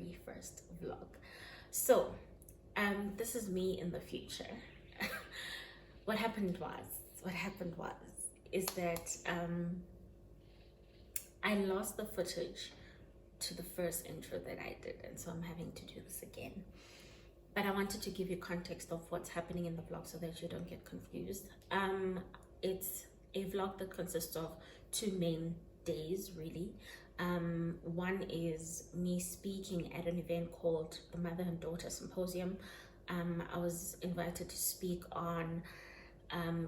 very first vlog. So this is me in the future. What happened was is that I lost the footage to the first intro that I did, and so I'm having to do this again. But I wanted to give you context of what's happening in the vlog so that you don't get confused. It's a vlog that consists of two main days, really. One is me speaking at an event called the Mother and Daughter Symposium. I was invited to speak on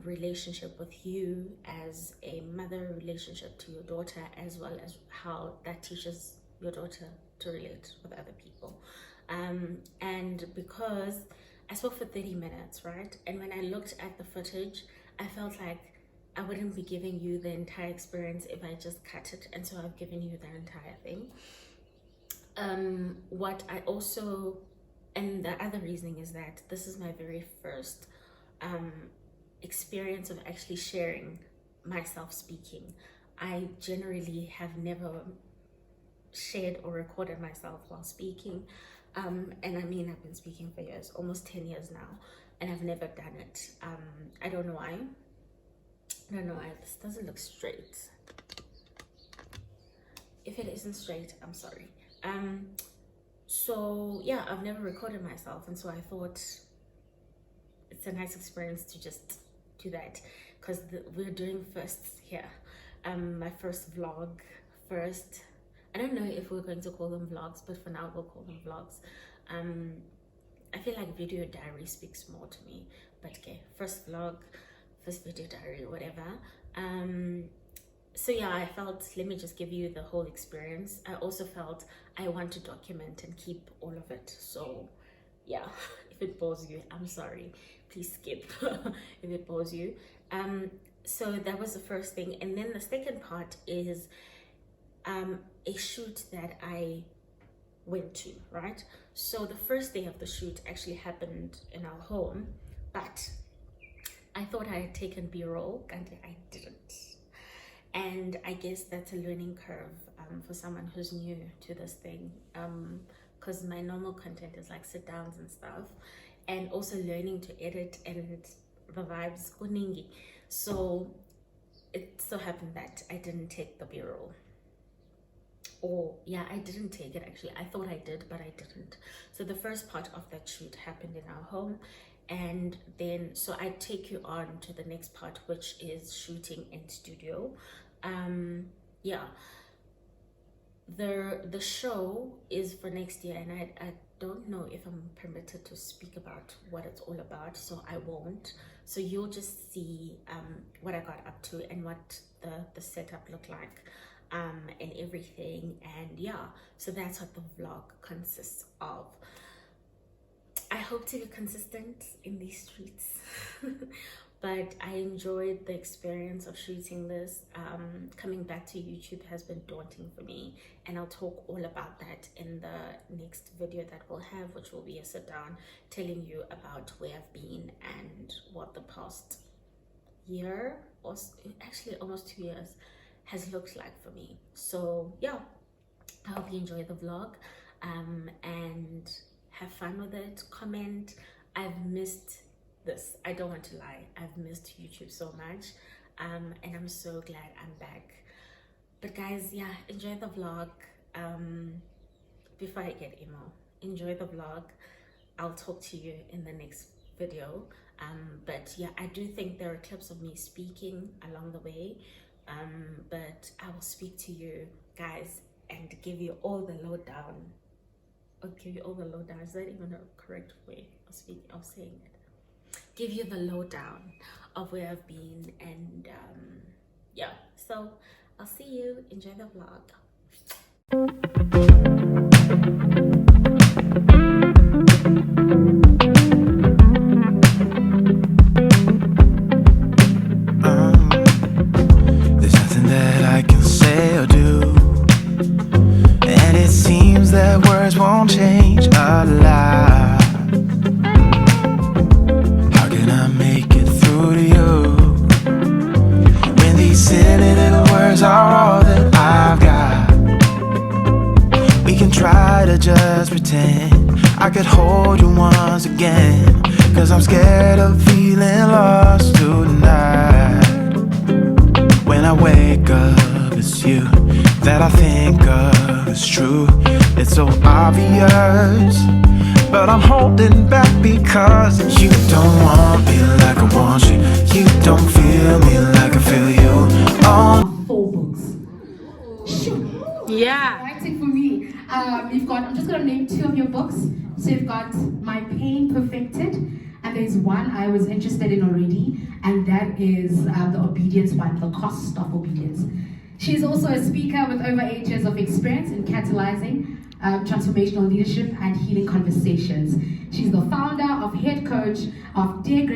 relationship with you as a mother, relationship to your daughter, as well as how that teaches your daughter to relate with other people. And because I spoke for 30 minutes, right? And when I looked at the footage, I felt like I wouldn't be giving you the entire experience if I just cut it, and so I've given you the entire thing. What I also, and the other reasoning is that this is my very first experience of actually sharing myself speaking. I generally have never shared or recorded myself while speaking, and I mean, I've been speaking for years, almost 10 years now, and I've never done it. I don't know why. This doesn't look straight. If it isn't straight, I'm sorry. So yeah, I've never recorded myself, and so I thought it's a nice experience to just do that, because we're doing firsts here. My first vlog first. I don't know if we're going to call them vlogs, but for now we'll call them vlogs. I feel like video diary speaks more to me, but okay, first vlog, first video diary, whatever. So yeah, I felt, let me just give you the whole experience. I also felt I want to document and keep all of it. So yeah, if it bores you, I'm sorry, please skip if it bores you. So that was the first thing, and then the second part is a shoot that I went to, right? So the first day of the shoot actually happened in our home, but I thought I had taken B-roll and I didn't. And I guess that's a learning curve for someone who's new to this thing, because my normal content is like sit downs and stuff, and also learning to edit and the vibes kuningi. So it so happened that I didn't take the B-roll. Or yeah, I didn't take it actually. I thought I did, but I didn't. So the first part of that shoot happened in our home, and then so I take you on to the next part, which is shooting in studio. Yeah, the show is for next year, and I don't know if I'm permitted to speak about what it's all about, so I won't. So you'll just see what I got up to and what the setup looked like. And everything, and yeah, so that's what the vlog consists of. I hope to be consistent in these streets. But I enjoyed the experience of shooting this. Coming back to YouTube has been daunting for me, and I'll talk all about that in the next video that we'll have, which will be a sit down telling you about where I've been and what the past year, or actually almost 2 years, has looked like for me. So yeah, I hope you enjoy the vlog and have fun with it. Comment. I've missed this, I don't want to lie, I've missed YouTube so much, and I'm so glad I'm back. But guys, yeah, enjoy the vlog. Before I get emo, enjoy the vlog. I'll talk to you in the next video. But yeah, I do think there are clips of me speaking along the way, but I will speak to you guys and give you all the lowdown. I'll give you all the lowdown. Is that even a correct way of saying it? Give you the lowdown of where I've been, and yeah, so I'll see you. Enjoy the vlog. There's nothing that I can say or do, and it seems that words won't change a lot. How can I make it through to you when these silly little words are all that I've got? We can try try to just pretend I could hold you once again, 'cause I'm scared of feeling lost tonight. When I wake up, it's you that I think of, it's true. It's so obvious, but I'm holding back because you don't want me like I want you. You don't feel me like I feel you. Oh, 4 books. Yeah. Writing for me. You've got, I'm just going to name 2 of your books. So you've got My Pain Perfected, and there's one I was interested in already, and that is the obedience one, The Cost of Obedience. She's also a speaker with over 8 years of experience in catalyzing transformational leadership and healing conversations. She's the founder of head coach of Dare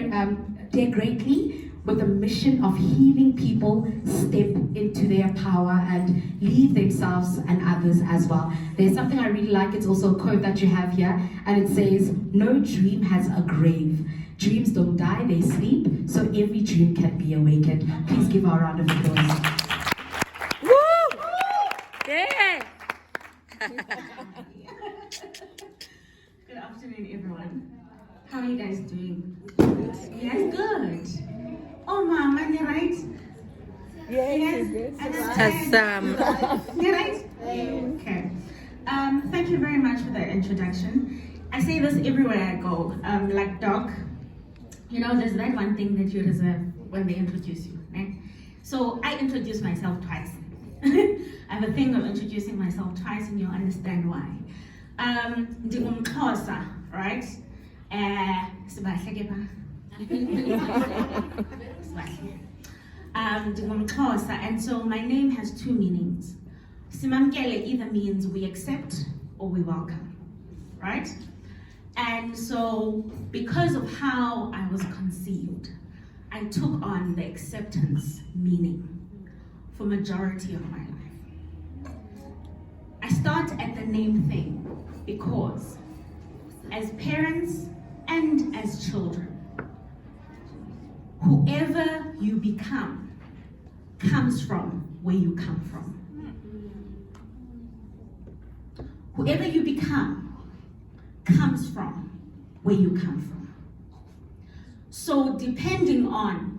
Greatly, with the mission of healing people step into their power and lead themselves and others as well. There's something I really like. It's also a quote that you have here, and it says, "No dream has a grave. Dreams don't die, they sleep, so every dream can be awakened." Please give her a round of applause. Woo! Yeah. Good afternoon, everyone. How are you guys doing? You guys good? Oh, Mom, am I right? Yes. You right? Okay. Thank you very much for that introduction. I say this everywhere I go. Like Doc, you know, there's that one thing that you reserve when they introduce you. Right? So I introduce myself twice. I have a thing of introducing myself twice, and you'll understand why. Ndingumxhosa, right? Sibahle ke ba? Ndingumxhosa, and so my name has 2 meanings. Simamkele either means we accept or we welcome, right? And so because of how I was conceived, I took on the acceptance meaning for majority of my life. I start at the name thing because as parents and as children, whoever you become comes from where you come from. Whoever you become comes from where you come from. So depending on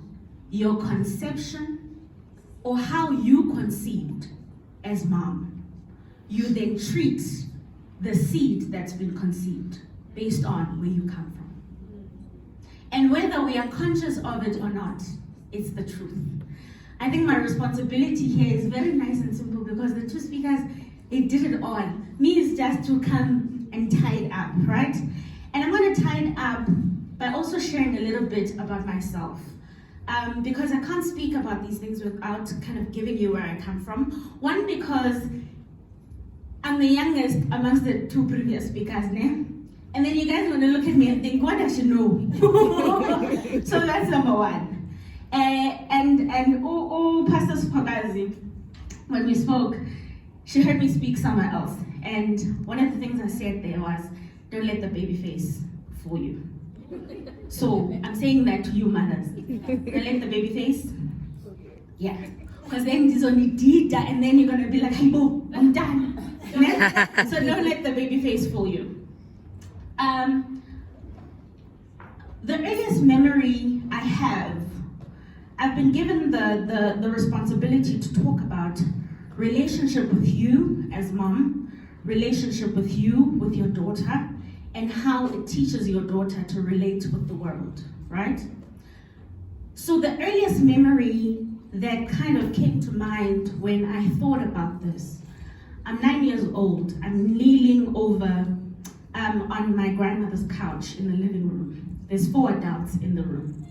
your conception or how you conceived as mom, you then treat the seed that's been conceived based on where you come from. And whether we are conscious of it or not, it's the truth. I think my responsibility here is very nice and simple because the 2 speakers, they did it all. Me is just to come and tie it up, right? And I'm going to tie it up by also sharing a little bit about myself. Because I can't speak about these things without kind of giving you where I come from. One, because I'm the youngest amongst the 2 previous speakers, né? And then you guys want to look at me and think, what does she know? So that's number 1. And Pastor Spagazi, when we spoke, she heard me speak somewhere else. And one of the things I said there was, don't let the baby face fool you. So I'm saying that to you mothers. Don't let the baby face. Yeah. Because then it's only did that, and then you're going to be like, hey, boo, I'm done. So don't let the baby face fool you. The earliest memory I have, I've been given the responsibility to talk about relationship with you as mom, relationship with you, with your daughter, and how it teaches your daughter to relate with the world, right? So the earliest memory that kind of came to mind when I thought about this, I'm 9 years old, I'm kneeling over on my grandmother's couch in the living room. There's 4 adults in the room.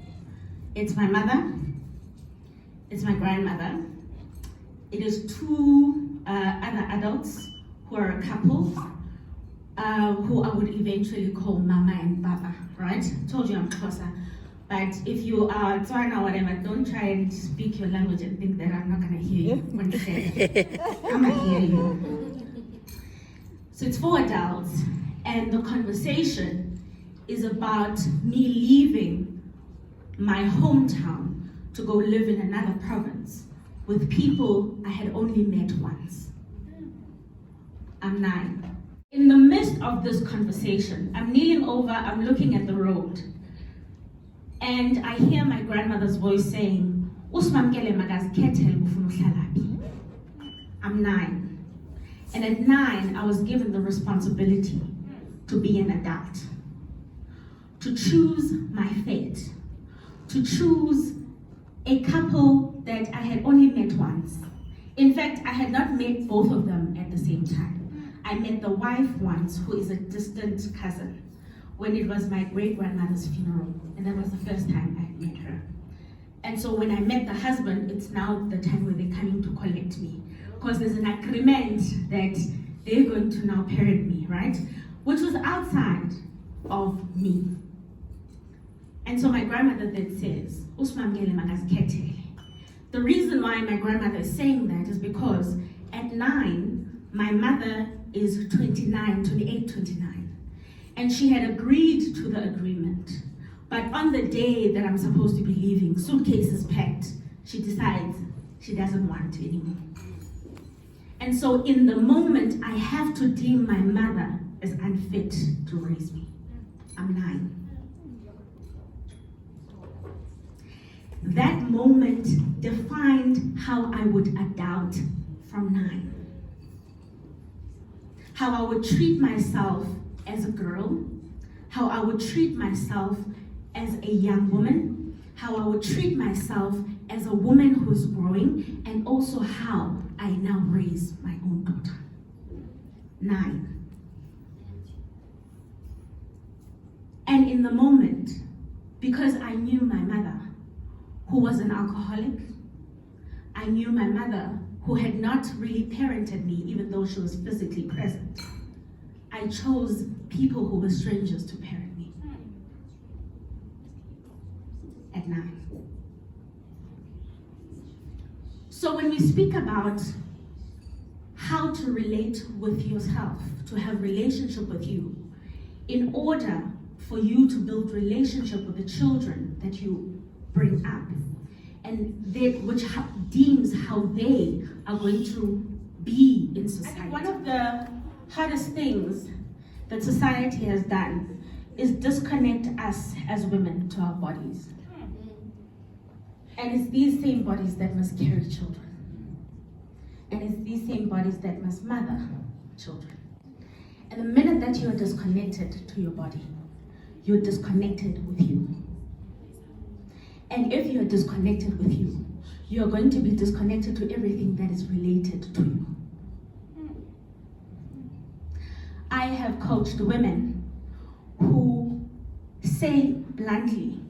It's my mother, it's my grandmother, it is 2 other adults who are a couple, who I would eventually call Mama and Papa, right? Told you I'm closer. But if you are Tswana or whatever, don't try and speak your language and think that I'm not gonna hear you when you say it. I'm gonna hear you. So it's 4 adults, and the conversation is about me leaving my hometown to go live in another province with people I had only met once. I'm 9. In the of this conversation, I'm kneeling over, I'm looking at the road, and I hear my grandmother's voice saying, I'm 9. And at 9, I was given the responsibility to be an adult, to choose my fate, to choose a couple that I had only met once. In fact, I had not met both of them at the same time. I met the wife once, who is a distant cousin, when it was my great-grandmother's funeral, and that was the first time I met her. And so when I met the husband, it's now the time where they're coming to collect me, because there's an agreement that they're going to now parent me, right? Which was outside of me. And so my grandmother then says, the reason why my grandmother is saying that is because at 9, my mother is 29. And she had agreed to the agreement. But on the day that I'm supposed to be leaving, suitcases packed, she decides she doesn't want anymore. And so in the moment, I have to deem my mother as unfit to raise me. I'm 9. That moment defined how I would adult from 9. How I would treat myself as a girl, how I would treat myself as a young woman, how I would treat myself as a woman who's growing, and also how I now raise my own daughter. 9. And in the moment, because I knew my mother, who was an alcoholic, I knew my mother, who had not really parented me, even though she was physically present, I chose people who were strangers to parent me. At 9. So when we speak about how to relate with yourself, to have relationship with you, in order for you to build relationship with the children that you bring up, and which deems how they are going to be in society. One of the hardest things that society has done is disconnect us as women to our bodies. And it's these same bodies that must carry children. And it's these same bodies that must mother children. And the minute that you are disconnected to your body, you're disconnected with you. And if you're disconnected with you, you're going to be disconnected to everything that is related to you. I have coached women who say bluntly,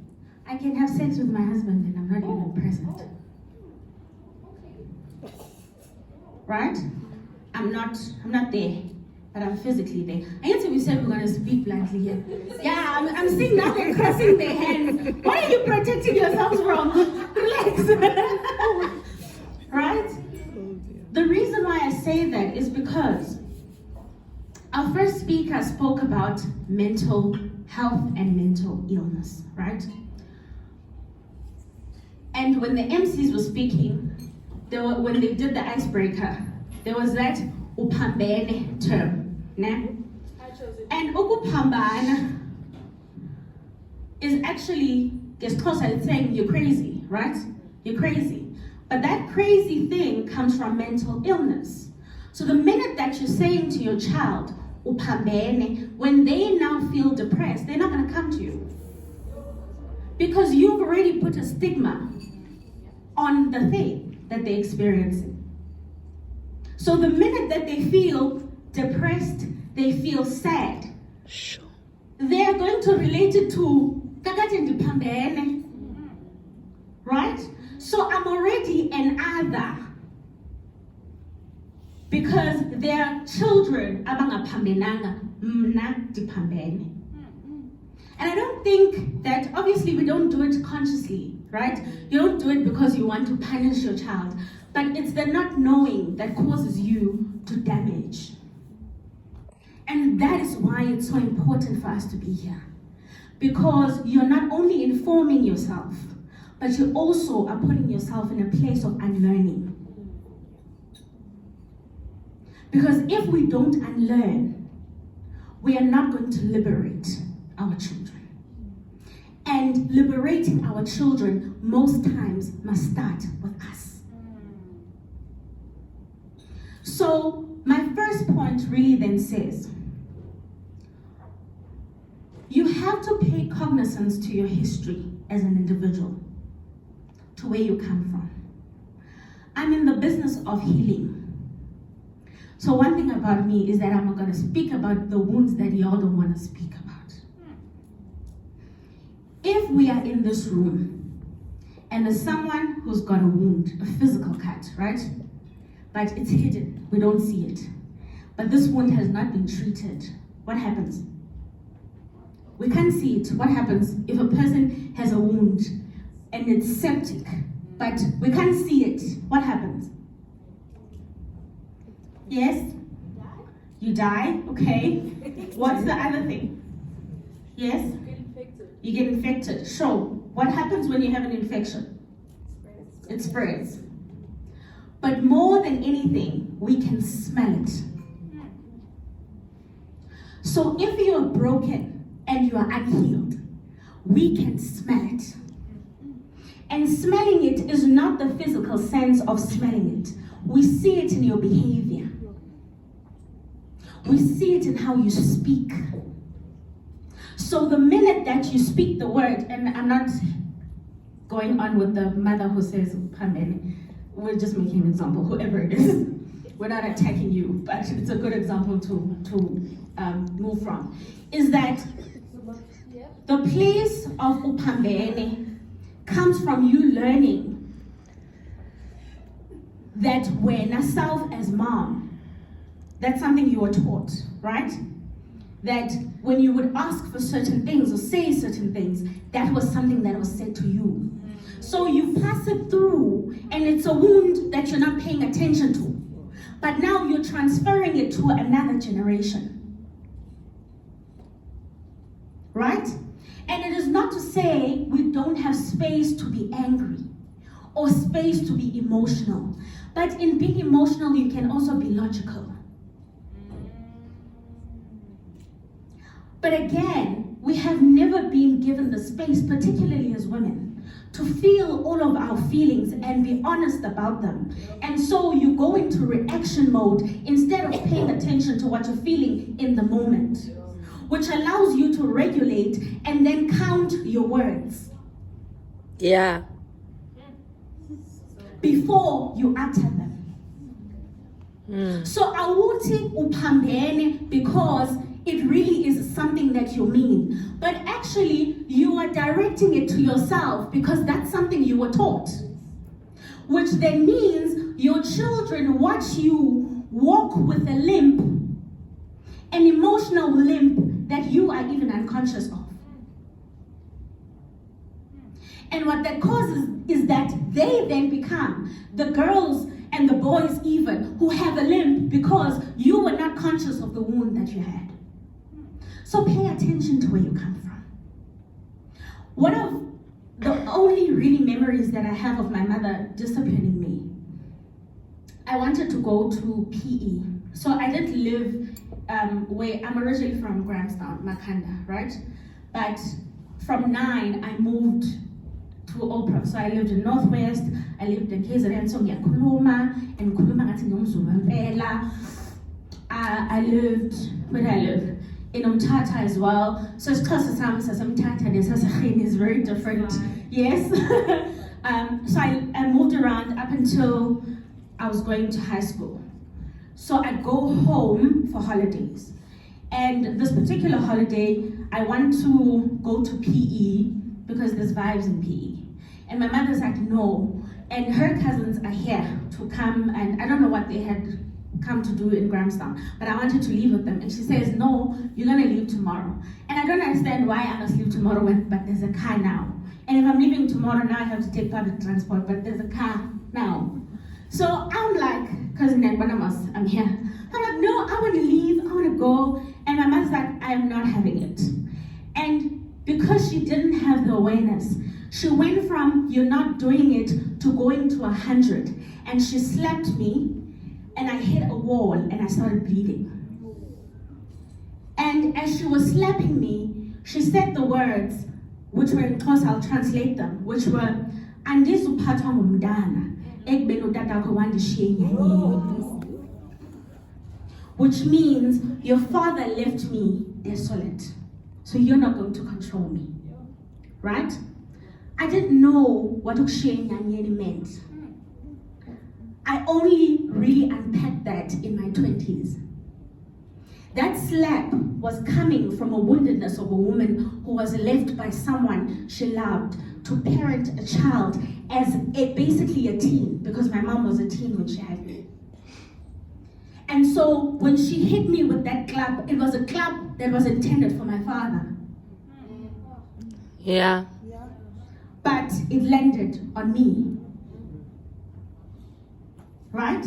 I can have sex with my husband and I'm not even present. Right? I'm not there, but I'm physically there. I used to be said we're gonna speak bluntly here. Yeah, I'm seeing now they're crossing their hands. What are you protecting yourselves from? Relax. Right? The reason why I say that is because our first speaker spoke about mental health and mental illness, right? And when the MCs were speaking, when they did the icebreaker, there was that upambene term, ne? And ukupambana is actually, it's saying you're crazy, right? You're crazy. But that crazy thing comes from mental illness. So the minute that you're saying to your child, upambene, when they now feel depressed, they're not gonna come to you. Because you've already put a stigma on the thing that they're experiencing. So the minute that they feel depressed, they feel sad, they are going to relate it to right? So I'm already an other because their children abangapambenanga mna dipambene. And I don't think that, obviously we don't do it consciously, right? You don't do it because you want to punish your child, but it's the not knowing that causes you to damage. And that is why it's so important for us to be here. Because you're not only informing yourself, but you also are putting yourself in a place of unlearning. Because if we don't unlearn, we are not going to liberate our children. And liberating our children most times must start with us. So my first point really then says, you have to pay cognizance to your history as an individual, to where you come from. I'm in the business of healing. So one thing about me is that I'm not going to speak about the wounds that y'all don't want to speak about. If we are in this room and there's someone who's got a wound, a physical cut, right? But it's hidden, we don't see it. But this wound has not been treated. What happens? We can't see it. What happens if a person has a wound and it's septic, but we can't see it? What happens? Yes? You die? Okay. What's the other thing? Yes? You get infected. So, what happens when you have an infection? It spreads. But more than anything, we can smell it. So if you are broken and you are unhealed, we can smell it. And smelling it is not the physical sense of smelling it. We see it in your behavior. We see it in how you speak. So the minute that you speak the word, and I'm not going on with the mother who says, Pamene, we're just making an example, whoever it is. We're not attacking you, but it's a good example to move from. Is that the place of upambene comes from you learning that when a self as mom, that's something you were taught, right? That when you would ask for certain things or say certain things, that was something that was said to you. So you pass it through, and it's a wound that you're not paying attention to. But now you're transferring it to another generation. Right? And it is not to say we don't have space to be angry or space to be emotional. But in being emotional, you can also be logical. But again, we have never been given the space, particularly as women, to feel all of our feelings and be honest about them. And so you go into reaction mode instead of paying attention to what you're feeling in the moment, which allows you to regulate and then count your words. Yeah. Before you utter them. So awuthi uphambene because it really is something that you mean. But actually, you are directing it to yourself because that's something you were taught. Which then means your children watch you walk with a limp, an emotional limp that you are even unconscious of. And what that causes is that they then become the girls and the boys even who have a limp because you were not conscious of the wound that you had. So pay attention to where you come from. One of the only really memories that I have of my mother disciplining me, I wanted to go to PE. So I didn't live where I'm originally from Grahamstown, Makhanda, right? But from 9, I moved to Oprah. So I lived in Northwest, I lived in KZN, so ngiyakhuluma, and ngikhuluma ngathi ngumZulu impela. I lived, where did I live? In Umtata as well. So iXhosa sami saseMthatha nesaseGhini is very different. Yes. So I moved around up until I was going to high school. So I go home for holidays. And this particular holiday, I want to go to PE because there's vibes in PE. And my mother's like, no. And her cousins are here to come, and I don't know what they had come to do in Grahamstown, but I wanted to leave with them. And she says, no, you're gonna leave tomorrow. And I don't understand why I must leave tomorrow, but there's a car now. And if I'm leaving tomorrow, now I have to take public transport, but there's a car now. So I'm like, cousin Nagbanamos, I'm here. I'm like, no, I wanna leave, I wanna go. And my mother's like, I am not having it. And because she didn't have the awareness, she went from you're not doing it to going to 100. And she slapped me, and I hit a wall and I started bleeding. And And as she was slapping me, she said the words, which were in Xhosa, I'll translate them, which were, "Andizuphathwa ngumntana, ekubeni utatakho wandishiya enyanyeni." Which means, your father left me desolate, so you're not going to control me, right? I didn't know what ukushiya enyanyeni meant. I only really unpacked that in my 20s. That slap was coming from a woundedness of a woman who was left by someone she loved to parent a child as basically a teen, because my mom was a teen when she had me. And so when she hit me with that club, it was a club that was intended for my father. Yeah. But it landed on me. Right?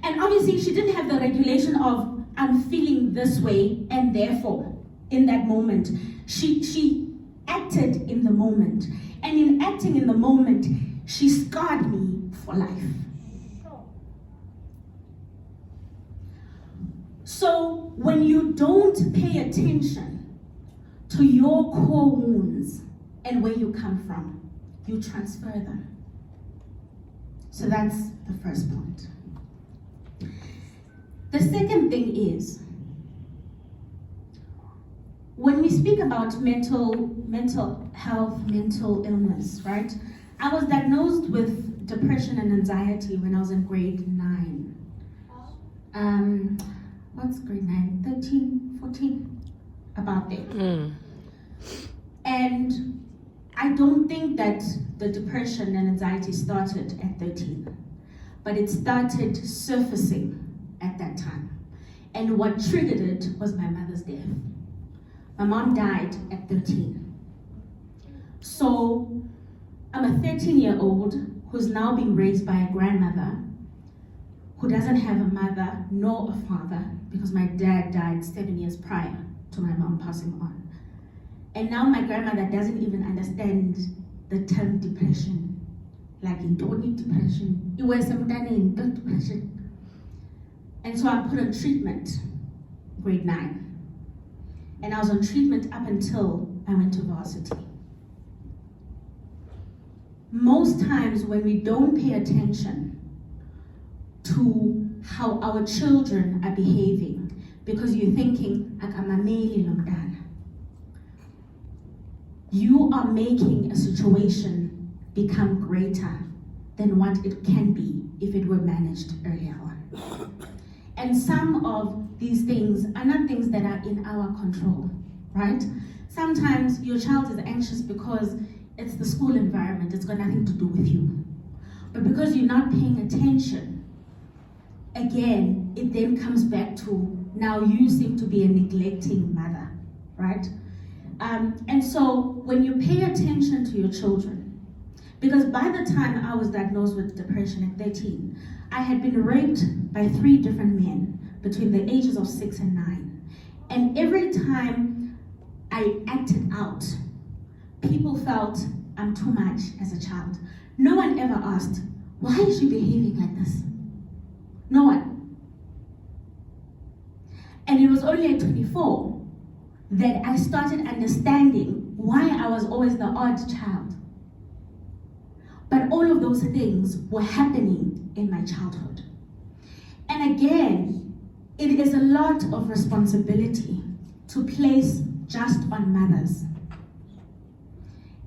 And obviously she didn't have the regulation of, I'm feeling this way, and therefore, in that moment, she acted in the moment. And in acting in the moment, she scarred me for life. So when you don't pay attention to your core wounds and where you come from, you transfer them. So that's the first point. The second thing is, when we speak about mental health, mental illness, right? I was diagnosed with depression and anxiety when I was in grade 9. What's grade 9? 13, 14? About there. And I don't think that the depression and anxiety started at 13, but it started surfacing at that time. And what triggered it was my mother's death. My mom died at 13. So I'm a 13-year-old who's now being raised by a grandmother who doesn't have a mother nor a father, because my dad died 7 years prior to my mom passing on. And now my grandmother doesn't even understand the term depression. Like, in don't need depression. It was some depression. And so I'm put on treatment, grade 9. And I was on treatment up until I went to varsity. Most times when we don't pay attention to how our children are behaving, because you're thinking, akamameli lomntana, you are making a situation become greater than what it can be if it were managed earlier on. And some of these things are not things that are in our control, right? Sometimes your child is anxious because it's the school environment, it's got nothing to do with you. But because you're not paying attention, again, it then comes back to, now you seem to be a neglecting mother, right? And so when you pay attention to your children, because by the time I was diagnosed with depression at 13, I had been raped by 3 different men between the ages of 6 and 9. And every time I acted out, people felt I'm too much as a child. No one ever asked, why is she behaving like this? No one. And it was only at 24 that I started understanding why I was always the odd child. But all of those things were happening in my childhood. And again, it is a lot of responsibility to place just on mothers.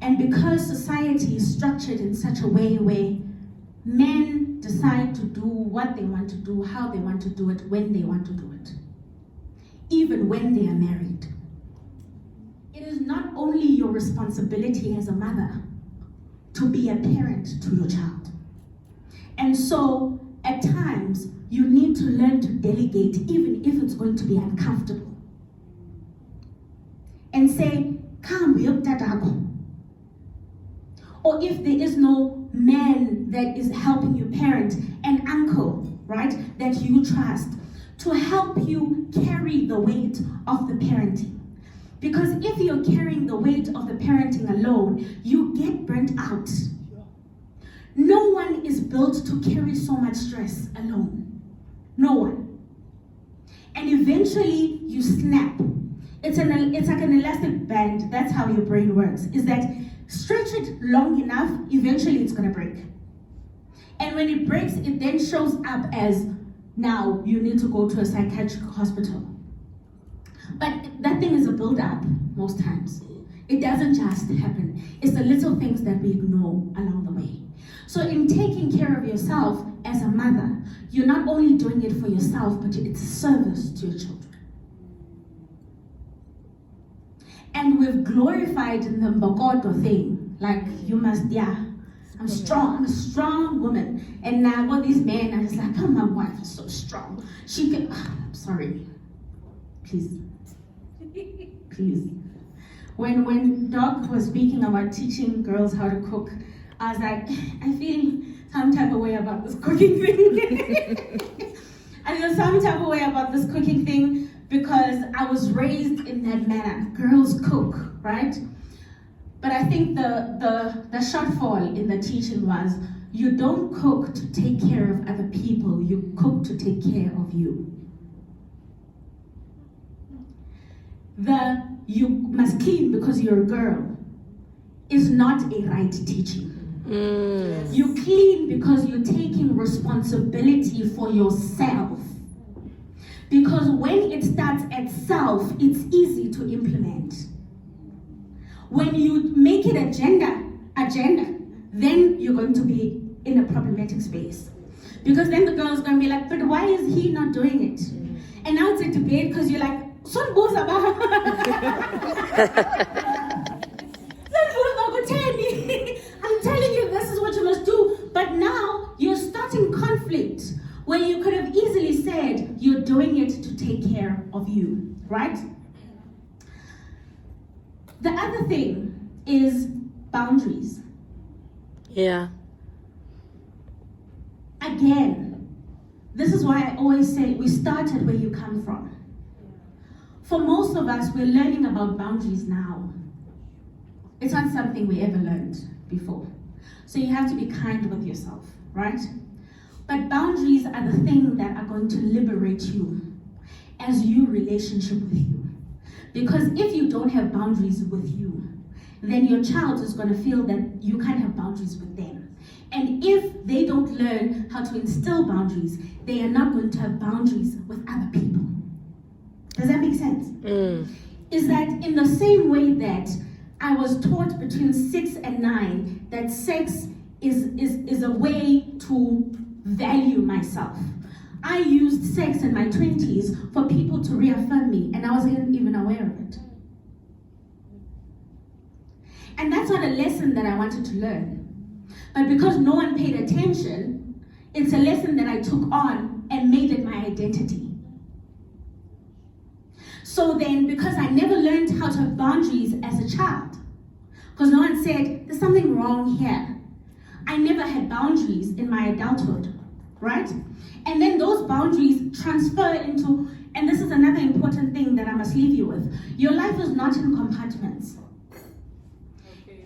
And because society is structured in such a way where men decide to do what they want to do, how they want to do it, when they want to do it, even when they are married. It is not only your responsibility as a mother to be a parent to your child. And so, at times, you need to learn to delegate, even if it's going to be uncomfortable. And say, come, or if there is no man that is helping you parent, an uncle, right, that you trust, to help you carry the weight of the parenting. Because if you're carrying the weight of the parenting alone, you get burnt out. No one is built to carry so much stress alone. No one. And eventually you snap. It's like an elastic band. That's how your brain works. Is that stretch it long enough, eventually it's gonna break. And when it breaks, it then shows up as now you need to go to a psychiatric hospital. But that thing is a build-up most times. It doesn't just happen. It's the little things that we ignore along the way. So in taking care of yourself as a mother, you're not only doing it for yourself, but it's a service to your children. And we've glorified the Mbokodo thing, like you must, I'm strong, I'm a strong woman. And now all these men are just like, oh, my wife is so strong. She can, I'm sorry, please. When Doc was speaking about teaching girls how to cook, I was like, I feel some type of way about this cooking thing. I feel some type of way about this cooking thing because I was raised in that manner. Girls cook, right? But I think the shortfall in the teaching was, you don't cook to take care of other people, you cook to take care of you. You must clean because you're a girl is not a right teaching. You clean because you're taking responsibility for yourself. Because when it starts at self, it's easy to implement. When you make it agenda, then you're going to be in a problematic space. Because then the girl's going to be like, but why is he not doing it? And now it's a debate because you're like, I'm telling you this is what you must do. But now you're starting conflict where you could have easily said you're doing it to take care of you, right? The other thing is boundaries. Yeah. Again, this is why I always say we started where you come from. For most of us, we're learning about boundaries now. It's not something we ever learned before. So you have to be kind with yourself, right? But boundaries are the thing that are going to liberate you as your relationship with you. Because if you don't have boundaries with you, then your child is going to feel that you can't have boundaries with them. And if they don't learn how to instill boundaries, they are not going to have boundaries with other people. Does that make sense? Is that in the same way that I was taught between 6 and 9 that sex is a way to value myself. I used sex in my 20s for people to reaffirm me, and I wasn't even aware of it. And that's not a lesson that I wanted to learn. But because no one paid attention, it's a lesson that I took on and made it my identity. So then, because I never learned how to have boundaries as a child, because no one said, there's something wrong here. I never had boundaries in my adulthood, right? And then those boundaries transfer into, and this is another important thing that I must leave you with. Your life is not in compartments. Okay.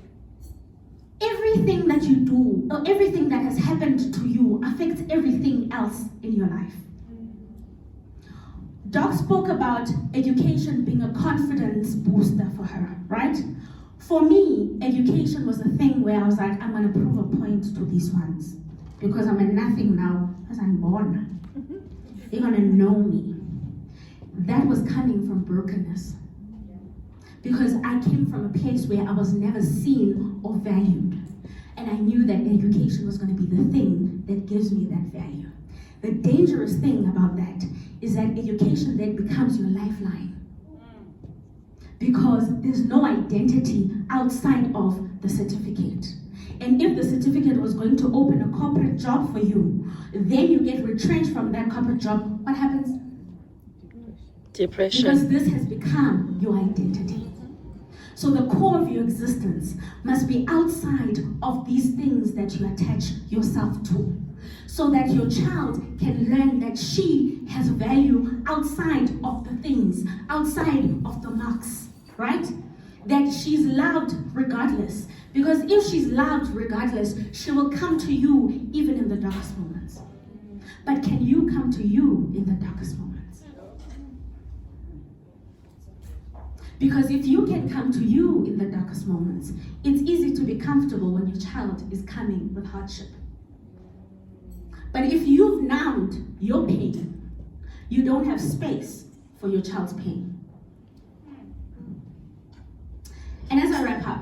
Everything that you do, or everything that has happened to you affects everything else in your life. Doc spoke about education being a confidence booster for her, right? For me, education was a thing where I was like, I'm going to prove a point to these ones. Because I'm a nothing now, as I'm born. They're going to know me. That was coming from brokenness. Because I came from a place where I was never seen or valued. And I knew that education was going to be the thing that gives me that value. The dangerous thing about that is that education then becomes your lifeline. Because there's no identity outside of the certificate. And if the certificate was going to open a corporate job for you, then you get retrenched from that corporate job, what happens? Depression. Because this has become your identity. So the core of your existence must be outside of these things that you attach yourself to. So that your child can learn that she has value outside of the things, outside of the marks, right? That she's loved regardless. Because if she's loved regardless, she will come to you even in the darkest moments. But can you come to you in the darkest moments? Because if you can come to you in the darkest moments, it's easy to be comfortable when your child is coming with hardship. But if you've numbed your pain, you don't have space for your child's pain. And as I wrap up,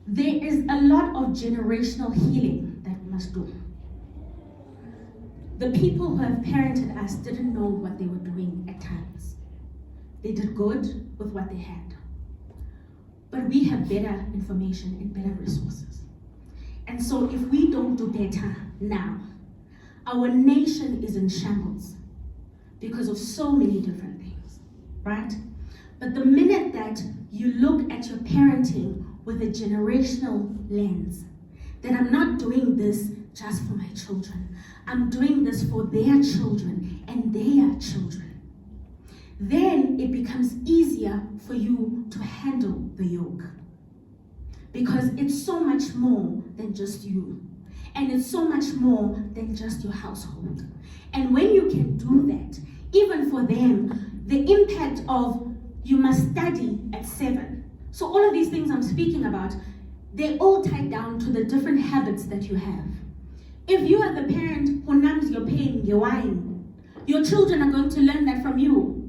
there is a lot of generational healing that we must do. The people who have parented us didn't know what they were doing at times. They did good with what they had. But we have better information and better resources. And so if we don't do better now, our nation is in shambles because of so many different things, right? But the minute that you look at your parenting with a generational lens, that I'm not doing this just for my children, I'm doing this for their children and their children, then it becomes easier for you to handle the yoke. Because it's so much more than just you. And it's so much more than just your household. And when you can do that, even for them, the impact of you must study at 7. So all of these things I'm speaking about, they all tie down to the different habits that you have. If you are the parent who numbs your pain, your wine, your children are going to learn that from you.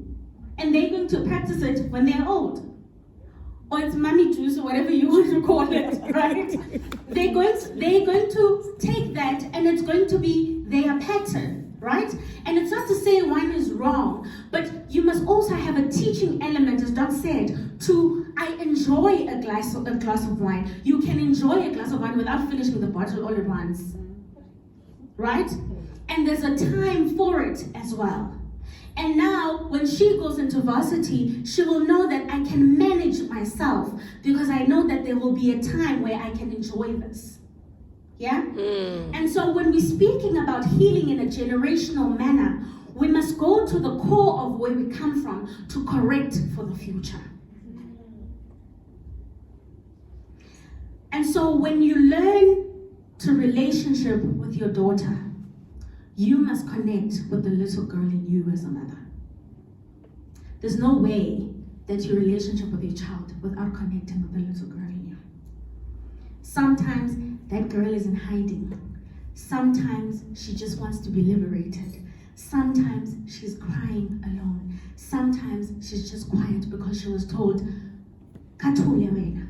And they're going to practice it when they're old. Or it's mommy juice or whatever you want to call it, right? They're going to take that and it's going to be their pattern, right? And it's not to say one is wrong, but you must also have a teaching element, as Doc said, I enjoy a glass of wine. You can enjoy a glass of wine without finishing the bottle all at once, right? And there's a time for it as well. And now, when she goes into varsity, she will know that I can manage myself because I know that there will be a time where I can enjoy this. Yeah? And so when we're speaking about healing in a generational manner, we must go to the core of where we come from to correct for the future. And so when you learn to relationship with your daughter, you must connect with the little girl in you as a mother. There's no way that your relationship with your child without connecting with the little girl in you. Sometimes that girl is in hiding. Sometimes she just wants to be liberated. Sometimes she's crying alone. Sometimes she's just quiet because she was told, "Kathule wena."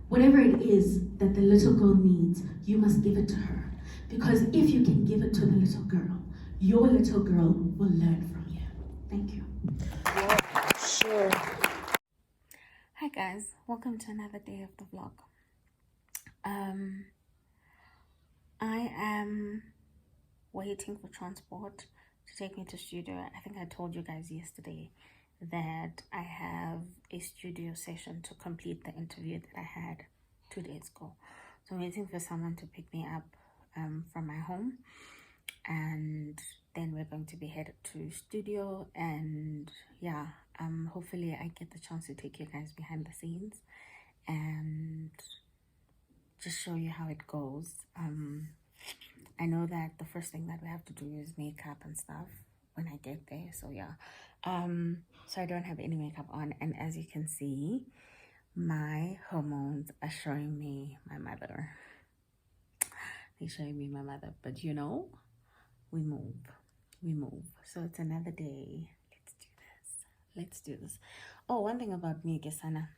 Whatever it is that the little girl needs, you must give it to her. Because if you can give it to the little girl, your little girl will learn from you. Thank you. Yeah, sure. Hi guys, welcome to another day of the vlog. I am waiting for transport to take me to studio. I think I told you guys yesterday that I have a studio session to complete the interview that I had 2 days ago. So I'm waiting for someone to pick me up from my home, and then we're going to be headed to studio. And yeah, hopefully I get the chance to take you guys behind the scenes and just show you how it goes. I know that the first thing that we have to do is makeup and stuff when I get there, so yeah. So I don't have any makeup on, and as you can see, my hormones are showing me my mother. They're showing me my mother, but you know, we move. So it's another day. Let's do this. Oh, one thing about me, Gesana,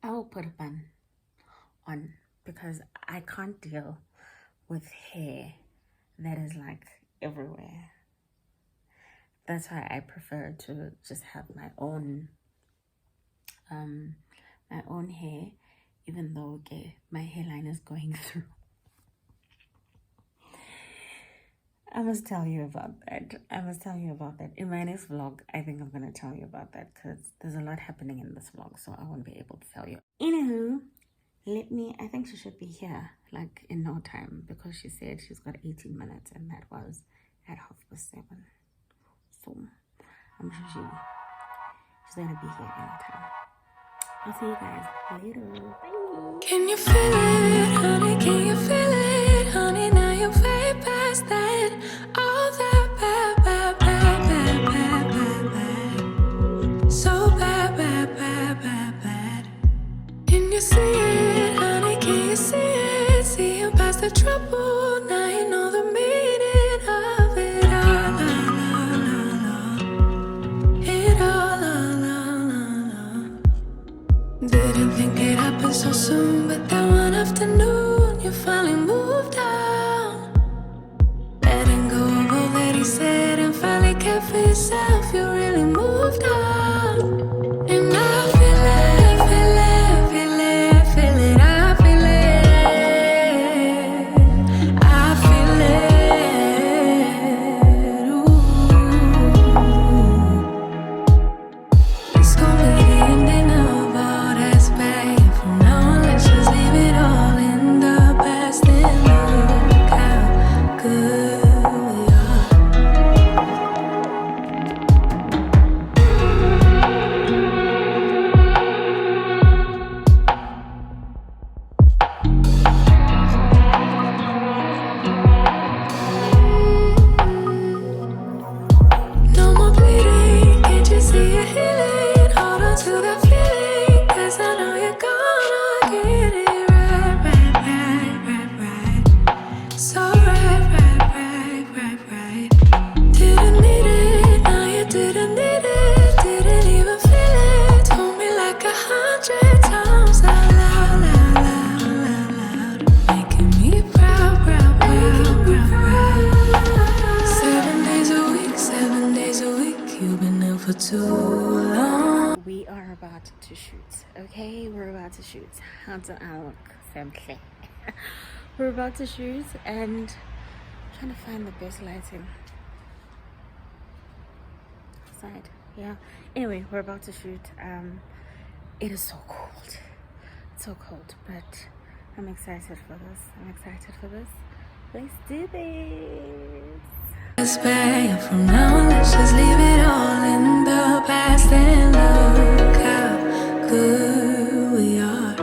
I will put a bun on because I can't deal with hair that is like everywhere. That's why I prefer to just have my own hair, even though my hairline is going through. I must tell you about that. In my next vlog, I think I'm going to tell you about that because there's a lot happening in this vlog, so I won't be able to tell you. Anywho, I think she should be here like in no time because she said she's got 18 minutes and that was at 7:30. So I'm sure she's going to be here anytime. I'll see you guys later. Bye. Can you feel it, honey? Can you feel it, honey? Now you're way past that. All that bad, bad, bad, bad, bad, bad, trouble, now you know the meaning of it all. It all. Didn't think it happened so soon, but that one afternoon you finally moved on. Letting go of all that he said and finally kept for yourself. You really moved on. And I feel it, feel it, feel it, feel it. I feel it, I feel it. Ooh. It's gonna be the ending of all that's bad. From now on, let's just leave it all in the past and look how good we are. No more bleeding, can't you see it healing? Hold on to that feeling, 'cause I know you're gonna get it right, right. So right. Didn't need it, now you didn't need it. Didn't even feel it, told me like 100 times out loud. Making me proud. 7 days a week, you've been there for too long. We are about to shoot, okay? We're about to shoot. How do I look? Simply. We're about to shoot and trying to find the best lighting. Side, yeah. Anyway, we're about to shoot. It is so cold. It's so cold, but I'm excited for this. Let's do this. It's bad. From now on, let's just leave it all in the past and look how good we are.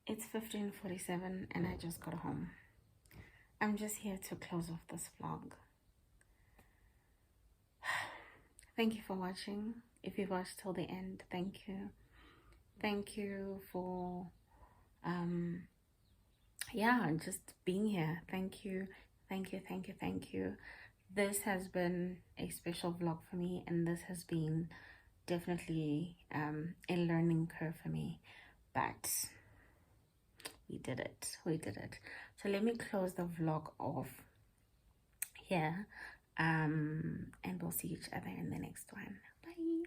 It's 15:47 and I just got home. I'm just here to close off this vlog. Thank you for watching. If you've watched till the end, thank you. Thank you for just being here. Thank you. This has been a special vlog for me, and this has been definitely a learning curve for me, but we did it. So let me close the vlog off here, and we'll see each other in the next one. Bye.